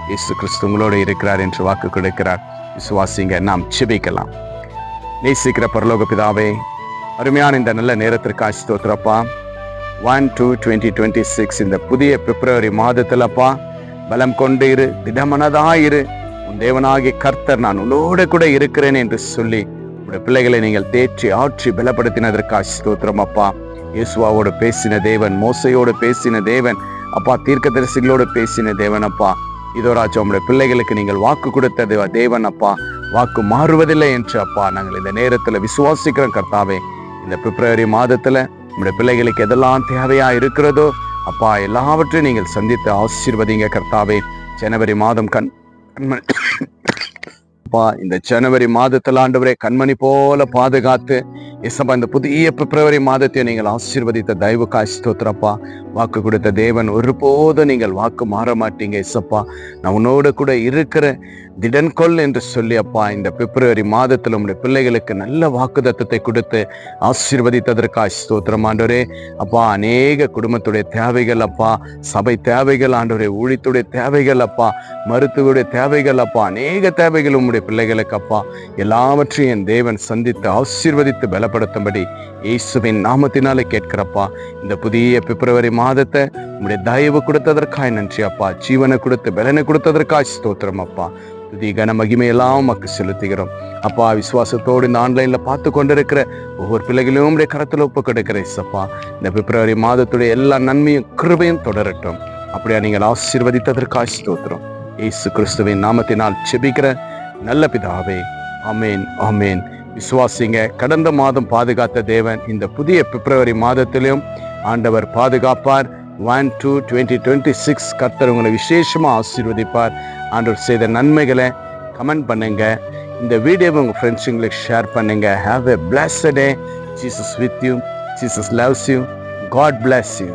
இயேசு கிறிஸ்து உங்களோடு இருக்கிறார் என்று வாக்கு கொடுக்கிறார். விசுவாசிங்க. நாம் ஜெபிக்கலாம். நேசிக்கிற பரலோக பிதாவே, அருமையான இந்த நல்ல நேரத்திற்காக ஸ்தோத்திரப்பா. 1/2/2026 இந்த புதிய பிப்ரவரி மாதத்திலப்பா பலம் கொண்டு இரு, திடமனதாயிரு, உன் தேவனாகிய கர்த்தர் நான் உன்னோடு கூட இருக்கிறேன் என்று சொல்லி உடைய பிள்ளைகளை நீங்கள் தேற்றி ஆற்றி பலப்படுத்தினதற்காக ஸ்தோத்திரம் அப்பா. இயேசுவோடு பேசின தேவன், மோசையோடு பேசின தேவன் அப்பா, தீர்க்கதரிசிகளோடு பேசின தேவன் அப்பா. இதோ ராஜா, உங்களுடைய பிள்ளைகளுக்கு நீங்கள் வாக்கு கொடுத்த தேவன் அப்பா, வாக்கு மாறுவதில்லை என்று அப்பா நாங்கள் இந்த நேரத்தில் விசுவாசிக்கிறோம் கர்த்தாவே. இந்த பிப்ரவரி மாதத்துல உங்களுடைய பிள்ளைகளுக்கு எதெல்லாம் தேவையா இருக்கிறதோ அப்பா, எல்லாவற்றையும் நீங்கள் சந்தித்து ஆசீர்வதிங்க கர்த்தாவே. ஜனவரி மாதம் இந்த ஜனவரி மாதத்தில் ஆண்டவரே கண்மணி போல பாதுகாத்து இசப்பா இந்த புதிய பிப்ரவரி மாதத்தை நீங்கள் ஆசீர்வதித்த தயவுக்காய் ஸ்தோத்திரப்பா. வாக்கு கொடுத்த தேவன், ஒருபோதும் நீங்கள் வாக்கு மாற மாட்டீங்க இசப்பா. நான் உன்னோடு கூட இருக்கிற திடன்கொள் என்று சொல்லி அப்பா இந்த பிப்ரவரி மாதத்தில் உங்களுடைய பிள்ளைகளுக்கு நல்ல வாக்குத்தத்தத்தை கொடுத்து ஆசீர்வதித்ததற்காய் ஸ்தோத்திரம் ஆண்டவரே. அப்பா, அநேக குடும்பத்துடைய தேவைகள் அப்பா, சபை தேவைகள் ஆண்டவரே, ஊழியத்துடைய தேவைகள் அப்பா, மருத்துவருடைய தேவைகள் அப்பா, அநேக தேவைகள் உங்களுடைய பிள்ளைகளுக்கு அப்பா, எல்லாவற்றையும் என் தேவன் சந்தித்து ஆசீர்வதித்து பலப்படுத்தும்படி இயேசுவின் நாமத்தினாலே கேட்கிறப்பா. இந்த புதிய பிப்ரவரி மாதத்தை உங்களுடைய தயவு கொடுத்ததற்காய் நன்றி அப்பா. ஜீவனை கொடுத்து பலனை கொடுத்ததற்காய் ஸ்தோத்திரம் அப்பா. துதி கன மகிமையெல்லாம் நமக்கு செலுத்துகிறோம் அப்பா. விசுவாசத்தோடு இந்த ஆன்லைன்ல பார்த்து கொண்டிருக்கிற ஒவ்வொரு பிள்ளைகளையும் உடைய கரத்தில் ஒப்பு கொடுக்கிற இசப்பா. இந்த பிப்ரவரி மாதத்துடைய எல்லா நன்மையும் கிருபையும் தொடரட்டும். அப்படியா நீங்கள் ஆசீர்வதித்ததற்காக ஸ்தோத்திரம். இயேசு கிறிஸ்துவின் நாமத்தினால் ஜெபிக்கிற நல்ல பிதாவே, ஆமேன் ஆமேன். விசுவாசிங்க. கடந்த மாதம் பாதுகாத்த தேவன் இந்த புதிய பிப்ரவரி மாதத்திலும் ஆண்டவர் பாதுகாப்பார். 1/2/2026 கர்த்தர் உங்களை விசேஷமா ஆசீர்வதிப்பார். ஆண்டவர் செய்த நன்மைகளை கமெண்ட் பண்ணுங்க. இந்த வீடியோவை உங்க ஃப்ரெண்ட்ஸுங்களுக்கு ஷேர் பண்ணுங்க. Have a blessed day. Jesus with you. Jesus loves you. God bless you.